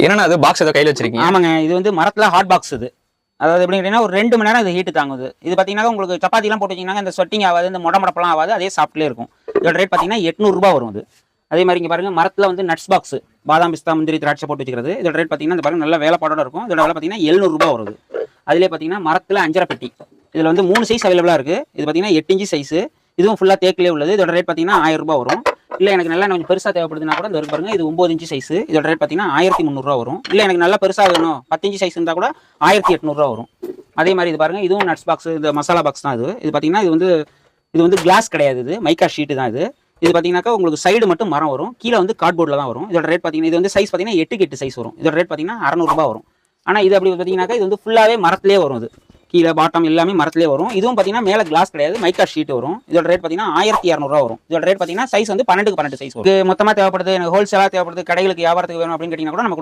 என்னன்னா அது பாக்ஸ் ஏதோ கையில் வச்சிருக்கீங்க? ஆமாங்க, இது வந்து மரத்தில் ஹாட் பாக்ஸ் இது. அதாவது எப்படி கேட்டீங்கன்னா ஒரு 2 மணி நேரம் இது ஹீட்டு தாங்குது. இது பார்த்தீங்கன்னா உங்களுக்கு சப்பாத்திலாம் போட்டு வச்சிங்கன்னா இந்த ஸ்வெட்டிங் ஆகாது, இந்த முடமுடப்பெல்லாம் ஆகாது, அதே சாஃப்ட்லேயே இருக்கும். இதோட ரேட் பார்த்தீங்கன்னா ரூ. 800 வரும் இது. அதே மாதிரி இங்கே பாருங்கள் மரத்தில் வந்து நட்ஸ் பாக்ஸ், பாதாம் பிஸ்தா முந்திரி திராட்சை போட்டு வச்சுக்கிறது. இதோட ரேட் பார்த்தீங்கன்னா இந்த பாருங்க நல்ல வேலைப்பாடோட இருக்கும். இதோட விலை பார்த்தீங்கன்னா ரூ. 700 வருது. அதிலே பார்த்தீங்கன்னா மரத்தில் 5.5 பெட்டி. இதில் வந்து 3 சைஸ் அவைலபிளாக இருக்குது. இது பார்த்தீங்கன்னா 8 இன்ச்சு சைஸு, இதுவும் ஃபுல்லாக தேக்கிலே உள்ளது. இதோட ரேட் பார்த்தீங்கன்னா ரூ. 1000 வரும். இல்லை எனக்கு நல்லா கொஞ்சம் பெருசாக தேவைப்படுதுன்னா கூட இந்த பாருங்க இது 9 இன்ச்சு சைஸு. இதோட ரேட் பார்த்தீங்கன்னா ரூ. 1300 வரும். இல்லை எனக்கு நல்லா பெருசாக வேணும் 10 இன்ச்சு சைஸ் இருந்தால் கூட ரூ. 1800 வரும். அதே மாதிரி இது பாருங்க இதுவும் நட்ஸ் பாக்ஸ், இந்த மசாலா பாக்ஸ் தான் இது. இது பார்த்தீங்கன்னா இது வந்து கிளாஸ் கிடையாது, இது மைக்கா ஷீட்டு தான் இது. இது பார்த்தீங்கன்னாக்கா உங்களுக்கு சைடு மட்டும் மரம் வரும், கீழே வந்து கார்ட்போர்டில் தான் வரும். இதோட ரேட் பார்த்தீங்கன்னா இது வந்து சைஸ் பார்த்தீங்கன்னா 8க்கு 8 சைஸ் வரும். இதோட ரேட் பார்த்தீங்கன்னா ரூ. 600 வரும். ஆனால் இது அப்படி பார்த்தீங்கன்னாக்கா இது வந்து ஃபுல்லாகவே மரத்திலே வரும். இது கீழே பாட்டம் எல்லாமே மரத்திலே வரும். இதுவும் பார்த்தீங்கன்னா மேலே கிளாஸ் கிடையாது, மைக்கா ஷீட் வரும். இதோட ரேட் பார்த்தீங்கன்னா 1200 வரும். இதோட ரேட் பார்த்தீங்கன்னா சைஸ் வந்து 12க்கு 12 சைஸ் வரும். மொத்தமாக தேவைப்படுது, எனக்கு ஹோல்சேலாக தேவைப்படுது, கடைகளுக்கு வியாபாரத்துக்கு வேணும் அப்படின்னு கேட்டிங்கன்னா கூட நம்ம